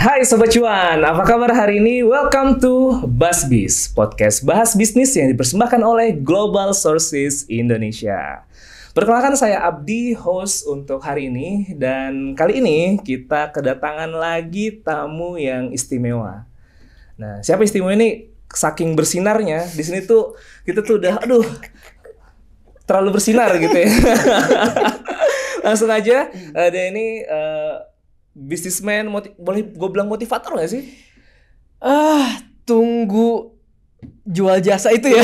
Hai Sobat Cuan, apa kabar hari ini? Welcome to BasBis, podcast bahas bisnis yang dipersembahkan oleh Global Sources Indonesia. Perkenalkan saya Abdi, host untuk hari ini. Dan kali ini kita kedatangan lagi tamu yang istimewa. Nah, siapa istimewa ini? Saking bersinarnya, di sini tuh kita tuh udah, terlalu bersinar gitu ya. Langsung aja, ada ini... businessman, boleh gue bilang motivator gak sih? Tunggu jual jasa itu ya.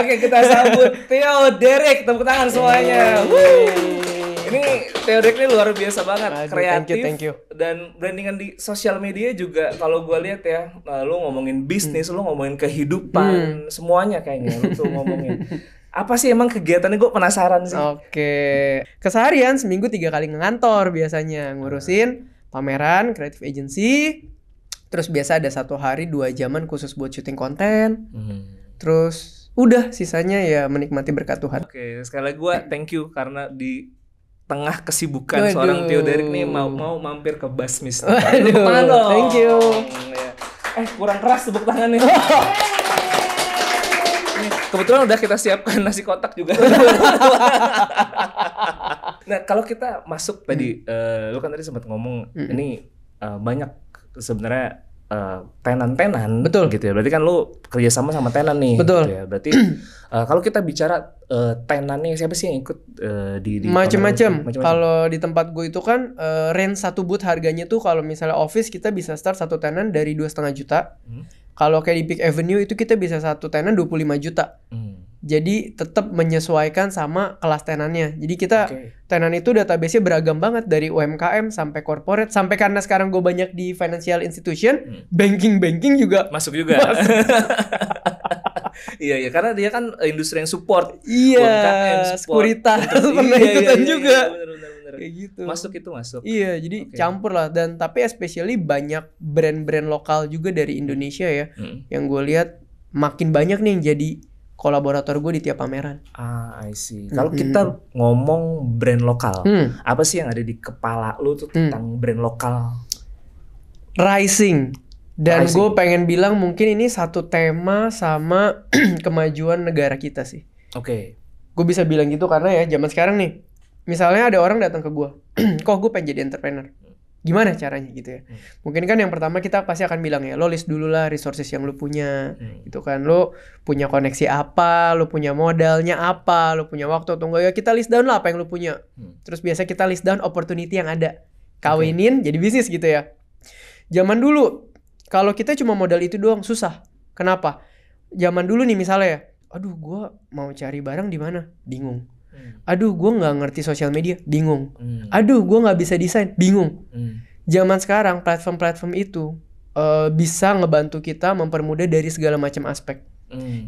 Oke, kita sambut Theo Derek, tepuk tangan semuanya. Ini Theo Derek ini luar biasa banget, kreatif. Thank you. Dan brandingan di sosial media juga kalau gue lihat ya, lu ngomongin bisnis, lu ngomongin kehidupan, semuanya kayaknya lu tuh ngomongin. Apa sih emang kegiatannya, gue penasaran sih. Oke. Keseharian seminggu 3 kali ngantor biasanya. Ngurusin pameran, creative agency. Terus biasa ada 1 hari 2 jaman khusus buat syuting konten. Terus udah sisanya ya menikmati berkat Tuhan. Oke, sekali lagi gue thank you karena di tengah kesibukan seorang Theo Derek nih mau mampir ke BasBis. Thank you. Kurang keras tepuk tangannya. Kebetulan udah kita siapkan nasi kotak juga. Nah, kalau kita masuk tadi, lu kan tadi sempat ngomong ini banyak sebenarnya tenan-tenan, betul gitu ya. Berarti kan lu kerjasama sama tenan nih, betul. Gitu ya. Berarti kalau kita bicara tenan nih, siapa sih yang ikut di macam-macam. Kalau di tempat gue itu kan range 1 booth harganya tuh kalau misalnya office kita bisa start 1 tenan dari 2,5 juta. Kalau kayak di Peak Avenue itu kita bisa 1 tenan 25 juta. Jadi tetap menyesuaikan sama kelas tenannya. Jadi kita tenan itu database-nya beragam banget dari UMKM sampai corporate, sampai karena sekarang gue banyak di financial institution, banking juga masuk juga. Iya, karena dia kan industri yang support. Iya, UMKM, sekuritas pernah ikutan juga. Bener. Kayak gitu. Masuk. Iya, jadi campur lah. Dan tapi especially banyak brand-brand lokal juga dari Indonesia ya. Yang gue lihat makin banyak nih yang jadi kolaborator gue di tiap pameran. I see. Kalau kita ngomong brand lokal, apa sih yang ada di kepala lu tuh tentang brand lokal? Rising. Dan gue pengen bilang mungkin ini satu tema sama kemajuan negara kita sih. Oke. Gue bisa bilang gitu karena ya zaman sekarang nih, misalnya ada orang datang ke gue, kok gue pengen jadi entrepreneur. Gimana caranya gitu ya? Mungkin kan yang pertama kita pasti akan bilang ya, lo list dulu lah resources yang lo punya. Gitu kan, lo punya koneksi apa, lo punya modalnya apa, lo punya waktu atau enggak, ya kita list down lah apa yang lo punya. Terus biasa kita list down opportunity yang ada. Kawinin jadi bisnis gitu ya. Zaman dulu, kalau kita cuma modal itu doang susah. Kenapa? Zaman dulu nih misalnya ya, aduh gue mau cari barang di mana? Bingung. Aduh gue gak ngerti sosial media, bingung. Aduh gue gak bisa desain, bingung. Zaman sekarang platform-platform itu bisa ngebantu kita mempermudah dari segala macam aspek.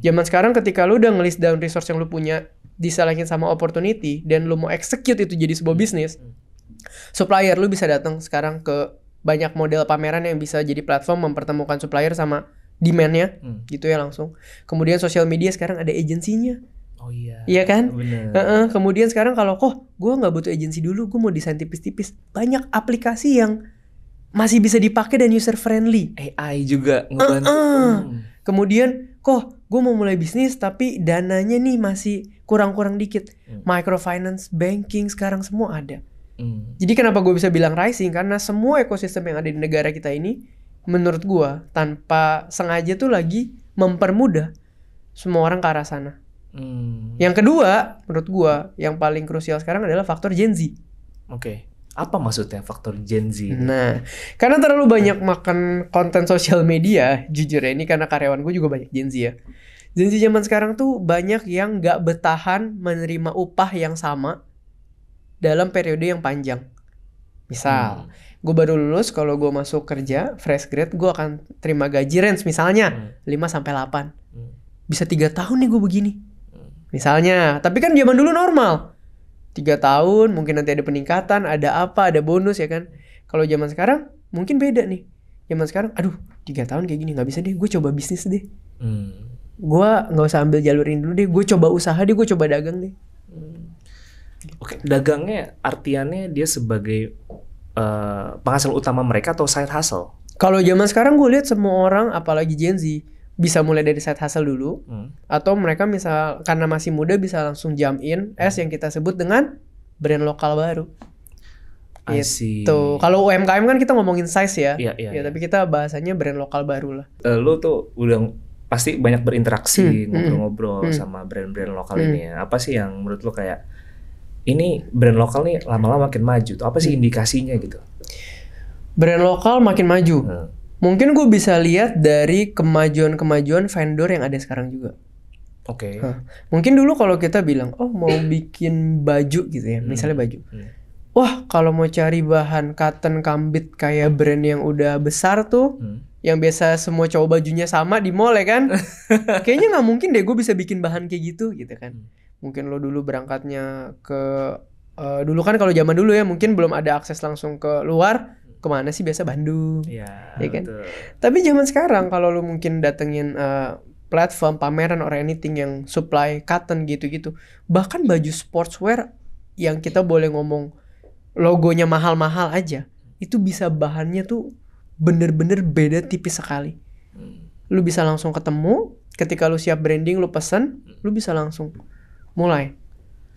Zaman sekarang ketika lu udah nge-list down resource yang lu punya, disalahin sama opportunity, dan lu mau execute itu jadi sebuah bisnis, supplier lu bisa datang sekarang ke banyak model pameran yang bisa jadi platform mempertemukan supplier sama demand-nya, gitu ya langsung. Kemudian sosial media sekarang ada agensinya. Oh iya. Iya kan? Bener. Kemudian sekarang kalau gue nggak butuh agensi dulu, gue mau desain tipis-tipis. Banyak aplikasi yang masih bisa dipakai dan user friendly. AI juga ngebantu. Kemudian gue mau mulai bisnis tapi dananya nih masih kurang-kurang dikit. Microfinance, banking sekarang semua ada. Jadi kenapa gue bisa bilang rising? Karena semua ekosistem yang ada di negara kita ini, menurut gue tanpa sengaja tuh lagi mempermudah semua orang ke arah sana. Yang kedua, menurut gua yang paling krusial sekarang adalah faktor Gen Z. Oke. Apa maksudnya faktor Gen Z? Nah, karena terlalu banyak makan konten sosial media, jujur ya, ini karena karyawan gue juga banyak Gen Z ya. Gen Z zaman sekarang tuh banyak yang gak bertahan menerima upah yang sama dalam periode yang panjang. Misal, gue baru lulus, kalau gue masuk kerja, fresh grade, gue akan terima gaji range misalnya 5-8. Bisa 3 tahun nih gue begini. Misalnya, tapi kan zaman dulu normal 3 tahun, mungkin nanti ada peningkatan, ada apa, ada bonus ya kan. Kalau zaman sekarang mungkin beda nih. Zaman sekarang, 3 tahun kayak gini gak bisa deh, gue coba bisnis deh. Gue gak usah ambil jalur ini dulu deh, gue coba usaha deh, gue coba dagang deh. Oke, dagangnya artiannya dia sebagai penghasilan utama mereka atau side hustle? Kalau zaman sekarang gue lihat semua orang, apalagi Gen Z, bisa mulai dari side hustle dulu, atau mereka misal karena masih muda bisa langsung jump in as yang kita sebut dengan brand lokal baru. I see. Gitu. Kalau UMKM kan kita ngomongin size ya. Iya. Tapi kita bahasanya brand lokal baru lah. Lu tuh udah pasti banyak berinteraksi, ngobrol-ngobrol sama brand-brand lokal ini ya. Apa sih yang menurut lu kayak ini brand lokal nih lama-lama makin maju tuh? Apa sih indikasinya gitu? Brand lokal makin maju. Mungkin gue bisa lihat dari kemajuan-kemajuan vendor yang ada sekarang juga. Oke. Mungkin dulu kalau kita bilang, oh mau bikin baju gitu ya, misalnya baju. Wah, kalau mau cari bahan cotton kambit kayak brand yang udah besar tuh, yang biasa semua cowok bajunya sama di mall ya kan, kayaknya nggak mungkin deh gue bisa bikin bahan kayak gitu kan. Mungkin lo dulu berangkatnya ke dulu kan kalau zaman dulu ya mungkin belum ada akses langsung ke luar. Kemana sih biasa Bandung, ya kan? Betul. Tapi zaman sekarang kalau lu mungkin datengin platform pameran or anything yang supply cotton gitu-gitu, bahkan baju sportswear yang kita boleh ngomong logonya mahal-mahal aja, itu bisa bahannya tuh bener-bener beda tipis sekali. Lu bisa langsung ketemu, ketika lu siap branding, lu pesen, lu bisa langsung mulai,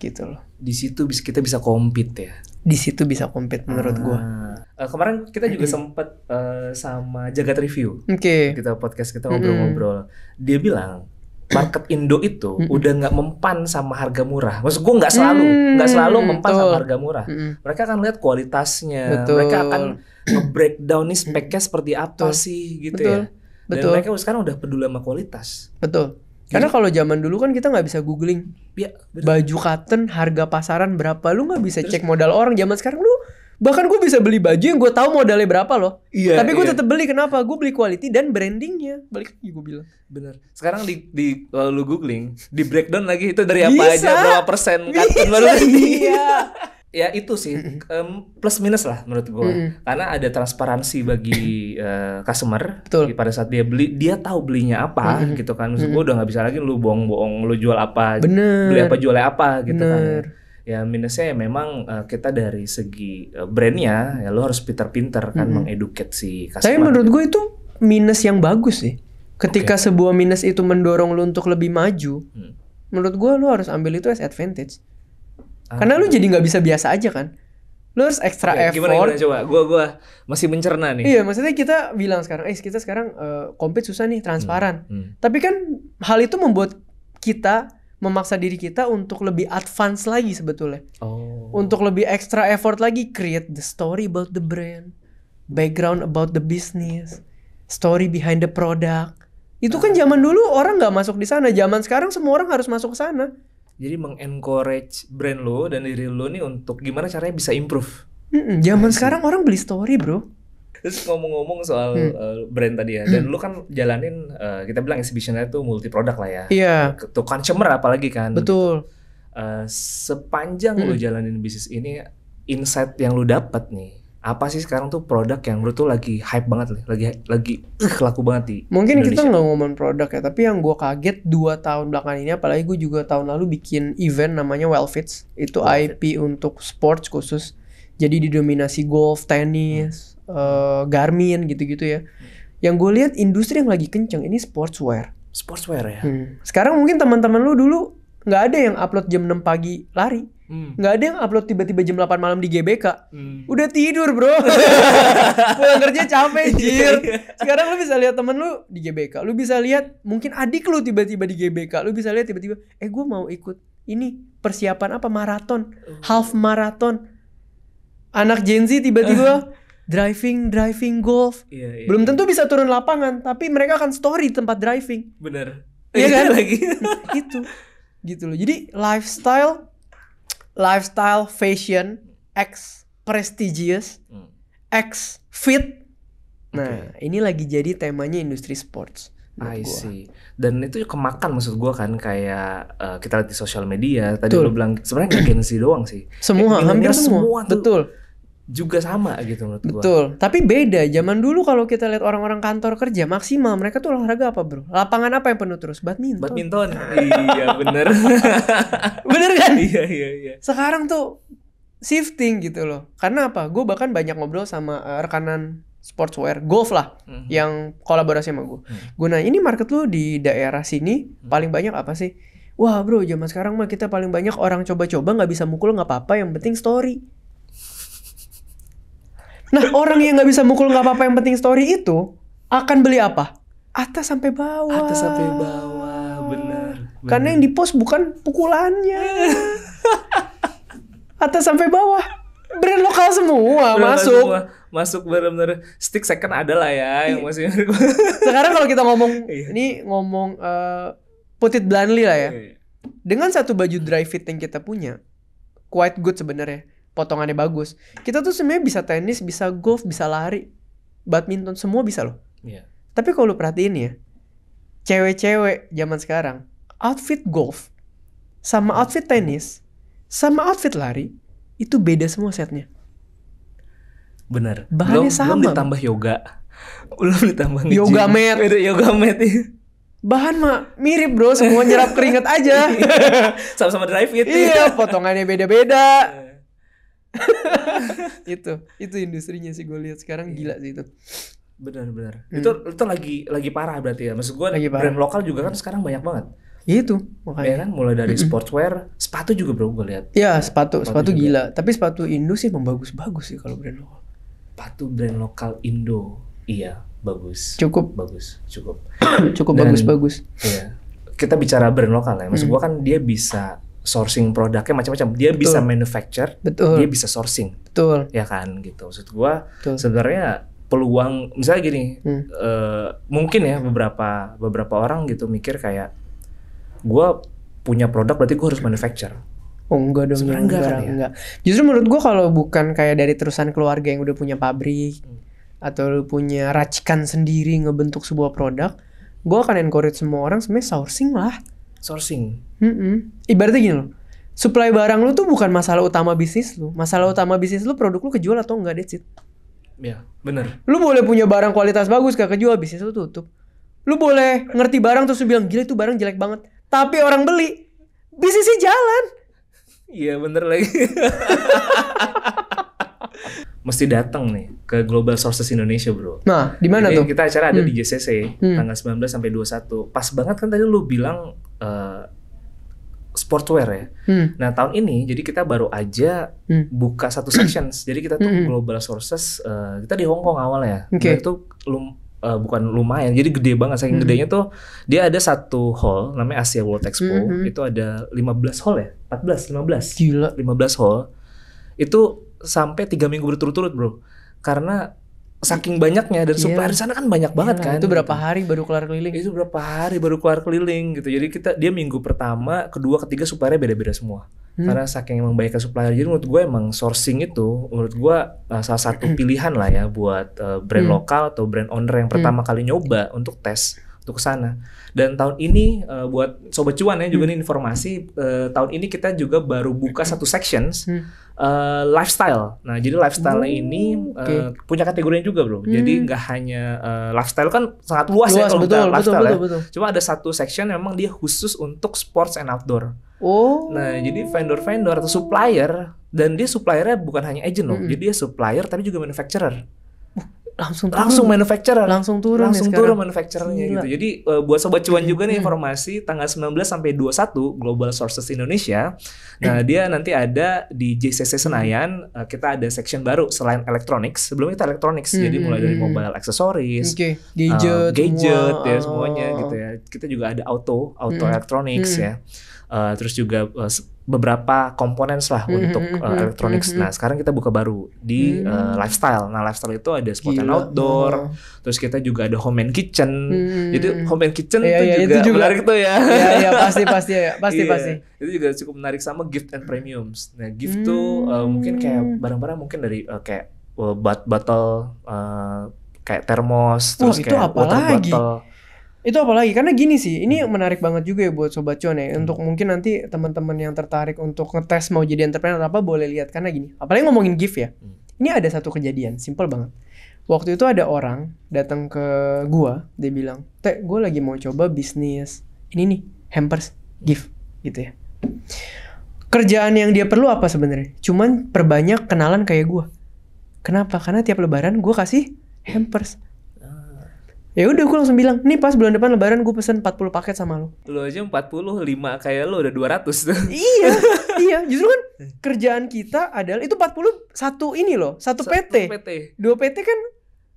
gitu loh. Di situ kita bisa compete ya. Di situ bisa compete menurut gua. Kemarin kita juga sempat sama Jagat Review. Kita podcast kita ngobrol-ngobrol. Dia bilang market Indo itu udah nggak mempan sama harga murah. Maksud gue nggak selalu mempan sama harga murah. Mereka akan lihat kualitasnya. Mereka akan nge-breakdown nih speknya seperti apa sih gitu ya. Dan mereka sekarang udah peduli sama kualitas. Betul. Karena kalau zaman dulu kan kita nggak bisa googling baju cotton harga pasaran berapa, lu nggak bisa cek modal orang. Zaman sekarang lu bahkan gue bisa beli baju yang gue tahu modalnya berapa loh. Tapi gue tetap beli. Kenapa? Gue beli quality dan brandingnya. Balik lagi gue bilang. Bener. Sekarang kalau lu googling di breakdown lagi itu dari apa aja, berapa persen cotton baru ya itu sih plus minus lah menurut gue. Karena ada transparansi bagi customer. Pada saat dia beli, dia tahu belinya apa gitu kan. Maksud gue udah nggak bisa lagi lu bohong-bohong lu jual apa, beli apa jualnya apa gitu kan. Ya minusnya ya memang kita dari segi brandnya ya lu harus pintar-pintar kan mengeduket si customer. Tapi menurut gue itu minus yang bagus sih. Ketika sebuah minus itu mendorong lu untuk lebih maju, menurut gue lu harus ambil itu as advantage. Karena lu jadi nggak bisa biasa aja kan. Lu harus extra effort. Gimana coba? Gua masih mencerna nih. Iya, maksudnya kita bilang sekarang, kita sekarang compete susah nih, transparan. Tapi kan hal itu membuat kita memaksa diri kita untuk lebih advance lagi sebetulnya. Untuk lebih extra effort lagi, create the story about the brand, background about the business, story behind the product. Itu kan zaman dulu orang nggak masuk di sana. Zaman sekarang semua orang harus masuk ke sana. Jadi mengencourage brand lo dan diri lo nih untuk gimana caranya bisa improve. Zaman sekarang orang beli story, bro. Terus ngomong-ngomong soal brand tadi ya, dan lu kan jalanin kita bilang exhibitionnya tuh multi produk lah ya. Iya. Tuh consumer apalagi kan. Betul. Sepanjang lu jalanin bisnis ini, insight yang lu dapat nih, apa sih sekarang tuh produk yang menurut tuh lagi hype banget nih, lagi laku banget di mungkin Indonesia. Kita nggak ngomong produk ya, tapi yang gue kaget 2 tahun belakangan ini, apalagi gue juga tahun lalu bikin event namanya Wellfits. Itu IP untuk sports khusus. Jadi didominasi golf, tenis, Garmin gitu-gitu ya. Yang gue lihat industri yang lagi kenceng ini sportswear. Sportswear ya. Sekarang mungkin teman-teman lu dulu nggak ada yang upload jam 6 pagi lari. Nggak ada yang upload tiba-tiba jam 8 malam di GBK. Udah tidur, bro. Pulang kerja capek, jir. Sekarang lu bisa lihat temen lu di GBK. Lu bisa lihat mungkin adik lu tiba-tiba di GBK. Lu bisa lihat tiba-tiba, gue mau ikut ini persiapan apa, maraton, half marathon. Anak Gen Z tiba-tiba driving golf. Belum tentu bisa turun lapangan, tapi mereka akan story tempat driving. Bener. Iya kan? Lagi. Gitu loh. Jadi lifestyle fashion X prestigious X fit. Nah, ini lagi jadi temanya industri sports. I see. Dan itu kemakan maksud gue kan kayak kita lihat di sosial media. Tadi lu bilang sebenarnya nggak Gen Z doang sih. Semua, hampir semua. Betul. Juga sama gitu menurut gue. Betul. Tapi beda. Zaman dulu kalau kita lihat orang-orang kantor kerja maksimal, mereka tuh olahraga apa, bro? Lapangan apa yang penuh terus? Badminton. Iya bener. Bener kan? Iya. Sekarang tuh shifting gitu loh. Karena apa? Gue bahkan banyak ngobrol sama rekanan sportswear, golf lah, yang kolaborasi sama gue. Gue nanya, ini market lu di daerah sini paling banyak apa sih? Wah bro, zaman sekarang mah kita paling banyak orang coba-coba, nggak bisa mukul nggak apa-apa, yang penting story. Nah orang yang nggak bisa mukul nggak apa-apa, yang penting story itu akan beli apa? Atas sampai bawah. Atas sampai bawah, benar. Karena yang di-post bukan pukulannya. Atas sampai bawah. Brand lokal semua masuk. Masuk benar-benar stick second ada lah ya yang masih. Sekarang kalau kita ngomong ini put it bluntly lah ya. Dengan satu baju dry fit yang kita punya, quite good sebenarnya. Potongannya bagus. Kita tuh sebenarnya bisa tenis, bisa golf, bisa lari, badminton, semua bisa loh. Iya. Tapi kalau lu perhatiin ya, cewek-cewek zaman sekarang, outfit golf sama outfit tenis sama outfit lari itu beda semua setnya. Bener. Bahannya sama. Belum ditambah yoga. Belum ditambah yoga mat. Yoga mat. Bahan mah mirip bro, semua nyerap keringat aja. Sama-sama dry fit. Iya, potongannya beda-beda. itu industrinya sih gue lihat sekarang gila sih itu. Benar. Itu lagi parah berarti ya. Maksud gue brand lokal juga kan sekarang banyak banget. Itu makanya. Ya kan, mulai dari sportswear, sepatu juga bro gue lihat. Ya sepatu gila. Tapi sepatu Indo sih emang bagus sih kalau brand lokal. Sepatu brand lokal Indo, iya bagus. Cukup bagus. Iya. Kita bicara brand lokal ya. Maksud gue kan dia bisa sourcing produknya macam-macam. Dia bisa manufacture, dia bisa sourcing. Betul. Ya kan gitu. Maksud gue sebenarnya peluang misalnya gini, mungkin ya beberapa orang gitu mikir kayak gue punya produk berarti gue harus manufacture. Oh enggak dong. Sebenarnya enggak. Justru menurut gue kalau bukan kayak dari terusan keluarga yang udah punya pabrik atau lu punya racikan sendiri ngebentuk sebuah produk, gue akan encourage semua orang sebenarnya sourcing lah. Sourcing. Ibaratnya gini loh, supply barang lu tuh bukan masalah utama bisnis lu. Masalah utama bisnis lu produk lu kejual atau enggak, that's it. Ya benar. Lu boleh punya barang kualitas bagus gak kejual, bisnis lu tutup. Lu boleh ngerti barang terus lu bilang gila itu barang jelek banget, tapi orang beli, bisnisnya jalan. Iya bener lagi. Mesti datang nih ke Global Sources Indonesia bro. Nah di mana tuh? Kita acara ada di JCC tanggal 19 sampai 21. Pas banget kan tadi lu bilang sportswear ya. Nah tahun ini jadi kita baru aja buka satu sections. Jadi kita tuh Global Sources kita di Hong Kong awalnya. Okay. Itu bukan lumayan, jadi gede banget. Saking gedenya tuh dia ada satu hall namanya Asia World Expo. Itu ada 15 hall ya? 15. Gila. 15 hall. Itu sampai 3 minggu berturut-turut bro. Karena saking banyaknya dan supplier di sana kan banyak banget kan. Itu berapa hari baru kelar keliling? Itu berapa hari baru kelar keliling gitu. Jadi dia minggu pertama, kedua, ketiga suppliernya beda-beda semua. Karena saking emang banyaknya supplier. Jadi menurut gue emang sourcing itu menurut gue salah satu pilihan lah ya buat brand lokal atau brand owner yang pertama kali nyoba untuk tes untuk kesana. Dan tahun ini buat Sobat Cuan ya juga nih informasi, tahun ini kita juga baru buka satu sections lifestyle. Nah jadi lifestyle ini punya kategorinya juga bro. Jadi nggak hanya lifestyle kan sangat luas ya kalau kita lifestyle ya. Cuma ada satu section memang dia khusus untuk sports and outdoor. Nah jadi vendor-vendor atau supplier, dan dia suppliernya bukan hanya agent loh. Jadi dia supplier tapi juga manufacturer. Langsung manufacturer. Langsung turun manufacturernya gitu. Jadi buat Sobat Cuan juga nih informasi tanggal 19 sampai 21 Global Sources Indonesia. Nah, dia nanti ada di JCC Senayan. Kita ada section baru selain electronics. Sebelumnya kita electronics. Jadi mulai dari mobile accessories, gadget ya semuanya gitu ya. Kita juga ada auto electronics ya. Terus juga beberapa komponen lah untuk electronics. Nah sekarang kita buka baru di lifestyle. Nah lifestyle itu ada sport and outdoor. Terus kita juga ada home and kitchen. Jadi home and kitchen itu juga menarik tuh ya. Iya pasti. Itu juga cukup menarik, sama gift and premiums. Nah gift tuh mungkin kayak barang-barang mungkin dari kayak bottle kayak termos. Terus itu kayak water bottle. Itu apalagi, karena gini sih, ini menarik banget juga ya buat Sobat Cuan ya. Untuk mungkin nanti teman-teman yang tertarik untuk ngetes mau jadi entrepreneur apa boleh lihat. Karena gini, apalagi ngomongin gift ya. Ini ada satu kejadian, simple banget. Waktu itu ada orang datang ke gua, dia bilang, "Teh, gua lagi mau coba bisnis ini nih, hampers gift," gitu ya. Kerjaan yang dia perlu apa sebenarnya? Cuman perbanyak kenalan kayak gue. Kenapa? Karena tiap lebaran gue kasih hampers. Ya udah gue langsung bilang, nih pas bulan depan lebaran gue pesen 40 paket sama lo. Lu aja 45 kayak lu udah 200 tuh. Iya, justru kan kerjaan kita adalah itu 40 satu ini loh, satu PT. 2 PT kan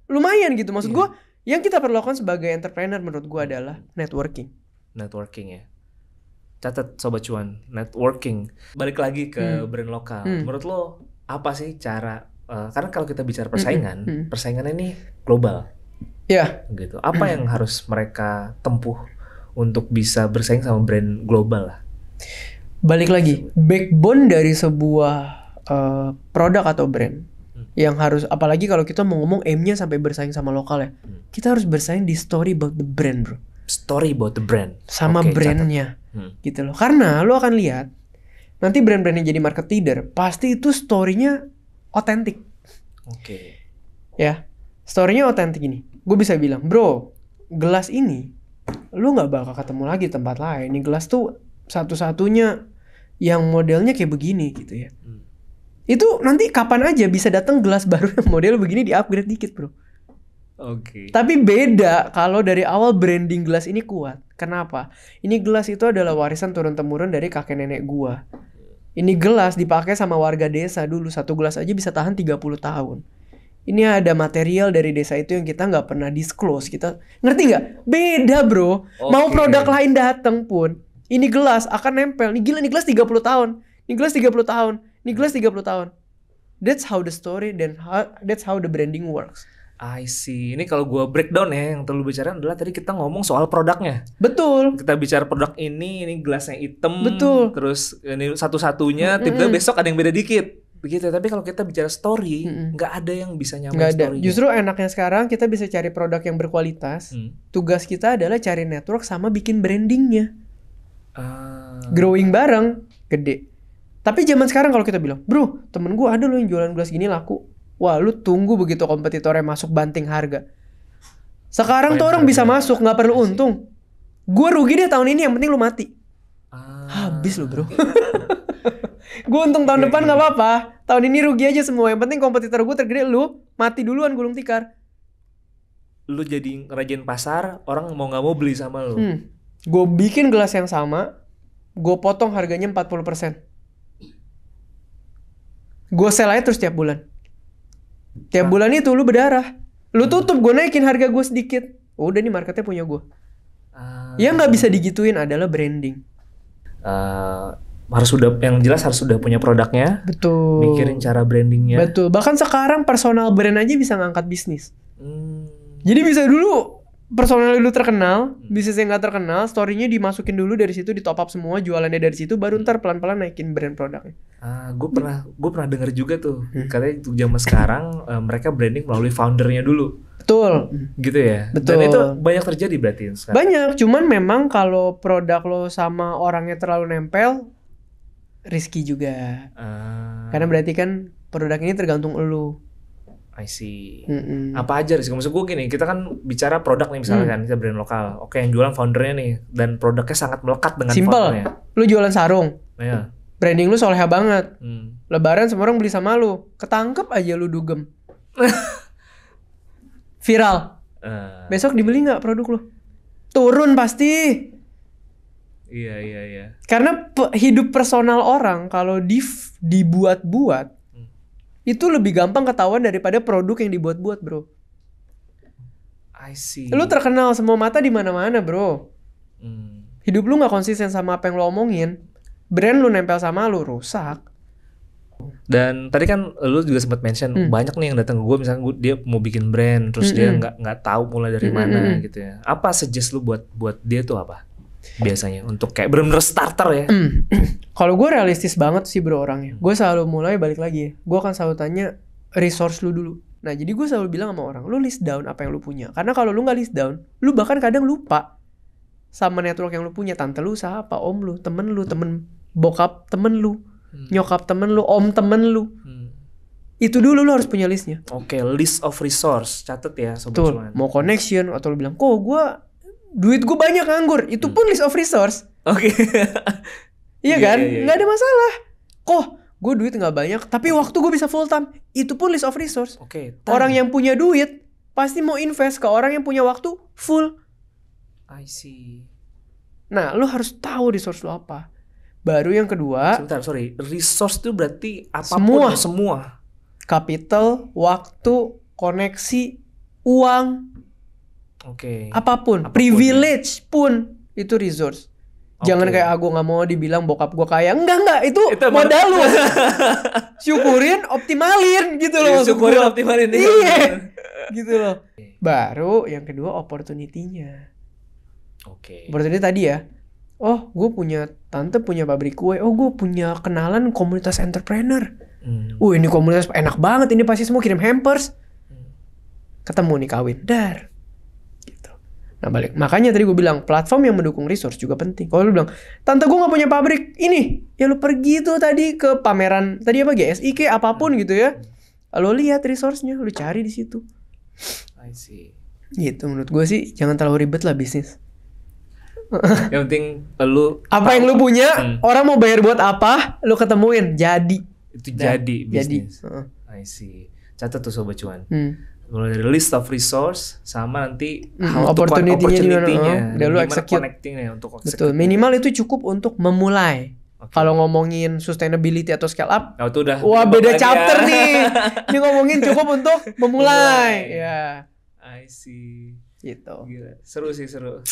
lumayan gitu. Maksud gue, yang kita perlu lakukan sebagai entrepreneur menurut gue adalah networking. Networking ya. Catat Sobat Cuan, networking. Balik lagi ke brand lokal. Menurut lo apa sih cara karena kalau kita bicara persaingan, persaingannya ini global. Ya. Gitu. Apa yang harus mereka tempuh untuk bisa bersaing sama brand global lah? Balik lagi, backbone dari sebuah produk atau brand yang harus, apalagi kalau kita mau ngomong aim-nya sampai bersaing sama lokal ya, kita harus bersaing di story about the brand, bro. Story about the brand. Sama brandnya, gitu loh. Karena lo akan lihat nanti brand-brand yang jadi market leader pasti itu story-nya otentik. Oke. Ya, story-nya otentik ini. Gue bisa bilang, bro, gelas ini lo nggak bakal ketemu lagi di tempat lain. Ini gelas tuh satu-satunya yang modelnya kayak begini gitu ya. Itu nanti kapan aja bisa datang gelas baru yang model begini di-upgrade dikit, bro. Oke. Tapi beda kalau dari awal branding gelas ini kuat. Kenapa? Ini gelas itu adalah warisan turun-temurun dari kakek nenek gua. Ini gelas dipakai sama warga desa dulu. Satu gelas aja bisa tahan 30 tahun. Ini ada material dari desa itu yang kita nggak pernah disclose. Kita ngerti nggak? Beda, bro. Mau produk lain datang pun, ini gelas akan nempel. Nih gila, nih gelas 30 tahun. Ini gelas 30 tahun. Ini gelas 30 tahun. That's how the story dan that's how the branding works. I see. Ini kalau gue breakdown ya, yang terlalu bicara adalah tadi kita ngomong soal produknya. Betul. Kita bicara produk ini gelasnya hitam. Betul. Terus ini satu-satunya, tiba-tiba besok ada yang beda dikit. Begitu. Tapi kalau kita bicara story, nggak ada yang bisa nyamain story. Justru enaknya sekarang kita bisa cari produk yang berkualitas. Tugas kita adalah cari network sama bikin brandingnya. Growing bareng, gede. Tapi zaman sekarang kalau kita bilang, bro, temen gue ada loh yang jualan gelas gini laku. Wah, lu tunggu begitu kompetitornya masuk banting harga. Sekarang tuh orang bisa masuk, nggak perlu untung. Gue rugi deh tahun ini, yang penting lu mati. Habis lu, bro. Gue untung tahun depan nggak apa-apa. Tahun ini rugi aja semua. Yang penting kompetitor gue tergede, lu mati duluan gulung tikar. Lu jadi ngerajain pasar, orang mau nggak mau beli sama lu. Gue bikin gelas yang sama, gue potong harganya 40%. Gue sell aja terus tiap bulan. Tiap bulan itu lu berdarah. Lu tutup, gue naikin harga gue sedikit. Udah nih marketnya punya gue. Yang gak bisa digituin adalah branding. Yang jelas harus sudah punya produknya. Betul. Mikirin cara brandingnya. Betul. Bahkan sekarang personal brand aja bisa ngangkat bisnis. Jadi bisa dulu personal dulu terkenal, bisnisnya gak terkenal, story-nya dimasukin dulu dari situ, di top up semua, jualannya dari situ, baru ntar pelan-pelan naikin brand produknya. Gue pernah denger juga tuh, katanya untuk zaman sekarang mereka branding melalui foundernya dulu. Betul. Gitu ya. Betul. Dan itu banyak terjadi berarti sekarang. Banyak, cuman memang kalau produk lo sama orangnya terlalu nempel, risky juga. Karena berarti kan produk ini tergantung lo. I see. Apa aja risiko? Maksud gue gini, kita kan bicara produk nih misalnya kan, kita brand lokal. Oke, yang jualan foundernya nih, dan produknya sangat melekat dengan foundernya. Simple. Lu jualan sarung. Iya. Branding lu soleha banget. Lebaran semua orang beli sama lu. Ketangkep aja lu dugem. Viral. Besok dibeli nggak produk lu? Turun pasti. Iya. Karena hidup personal orang kalau dibuat-buat, itu lebih gampang ketahuan daripada produk yang dibuat-buat, bro. I see. Lu terkenal semua mata di mana-mana, bro. Hidup lu nggak konsisten sama apa yang lu omongin, brand lu nempel sama lu, rusak. Dan tadi kan lu juga sempat mention banyak nih yang datang ke gue, misalnya dia mau bikin brand, terus dia nggak tahu mulai dari mana gitu ya. Apa suggest lu buat dia tuh apa? Biasanya untuk kayak bener-bener starter ya. Kalau gue realistis banget sih bro orangnya. Gue selalu mulai balik lagi ya. Gue akan selalu tanya resource lu dulu. Nah jadi gue selalu bilang sama orang, lu list down apa yang lu punya. Karena kalau lu nggak list down, lu bahkan kadang lupa sama network yang lu punya. Tante lu siapa, om lu, temen bokap temen lu, nyokap temen lu, om temen lu. Itu dulu lu harus punya listnya. Oke, list of resource. Catet ya Sobat Cuan. Mau connection atau lu bilang, kok duit gue banyak nganggur. Itu pun list of resource. Oke. Iya kan? Nggak ada masalah. Kok gue duit nggak banyak, tapi waktu gue bisa full time. Itu pun list of resource. Oke. Orang yang punya duit pasti mau invest ke orang yang punya waktu full. I see. Nah, lo harus tahu resource lo apa. Baru yang kedua, Sebentar, sorry. Resource itu berarti apapun, semua. Capital, waktu, koneksi, uang, Oke. apapun. Apapun, Privilege pun itu resource. Jangan Oke. kayak aku nggak mau dibilang bokap gue kaya. Enggak, itu emang- modal lu. Syukurin, optimalin gitu loh. maksud Syukurin, gua. optimalin. Iya. Gitu loh. Baru yang kedua opportunity-nya. Oke. Opportunity tadi ya. Oh, gue punya tante punya pabrik kue. Oh, gue punya kenalan komunitas entrepreneur. Ini komunitas enak banget. Ini pasti semua kirim hampers. Ketemu nih kawin. Dar. Gitu. Nah balik. Makanya tadi gue bilang platform yang mendukung resource juga penting. Kalau lu bilang, tante gue gak punya pabrik ini. Ya lu pergi tuh tadi ke pameran. Tadi apa GSI ke apapun gitu ya. Lu lihat resource-nya. Lu cari di situ. I see. Gitu menurut gue sih. Jangan terlalu ribet lah bisnis. Yang penting lu Apa yang lu punya, orang mau bayar buat apa, lu ketemuin, jadi. itu jadi Jadi. bisnis. I see. Catat tuh Sobat Cuan. Hmm. Mulai dari list of resource sama nanti how to Opportunity-nya opportunity-nya. udah lu Gimana execute. connecting-nya untuk execute. Betul. Minimal itu cukup untuk memulai. Oke. Kalau ngomongin sustainability atau scale up, Nah, itu udah wah beda lagi chapter ya. nih. Ini ngomongin cukup untuk memulai. Ya, I see. gitu. Gila. Seru sih, seru.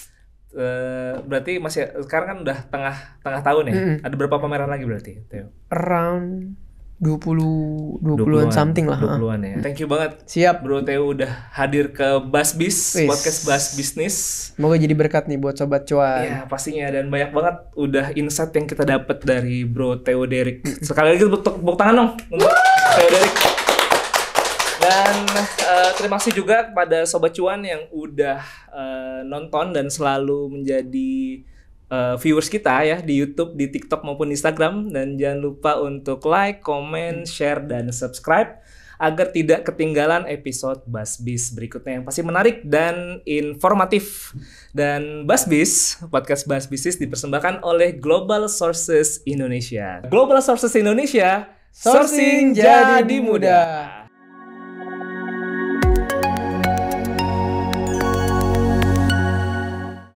Berarti masih sekarang kan udah tengah tahun ya. Ada berapa pameran lagi berarti, Theo? Around 20-an something lah. 20-an ya. Thank you banget. Siap. Bro Theo udah hadir ke Basbis, Wis. podcast Bas Bisnis. Semoga jadi berkat nih buat sobat cuan. Ya pastinya, dan banyak banget udah insight yang kita dapat dari Bro Theo Derek. Sekali lagi tepuk tangan dong untuk Theo Derek. Dan terima kasih juga kepada Sobat Cuan yang udah nonton dan selalu menjadi viewers kita ya di YouTube, di TikTok maupun Instagram. Dan jangan lupa untuk like, comment, share, dan subscribe agar tidak ketinggalan episode Basbis berikutnya yang pasti menarik dan informatif. Dan Basbis, podcast Bas Bisnis dipersembahkan oleh Global Sources Indonesia. Global Sources Indonesia, sourcing jadi mudah.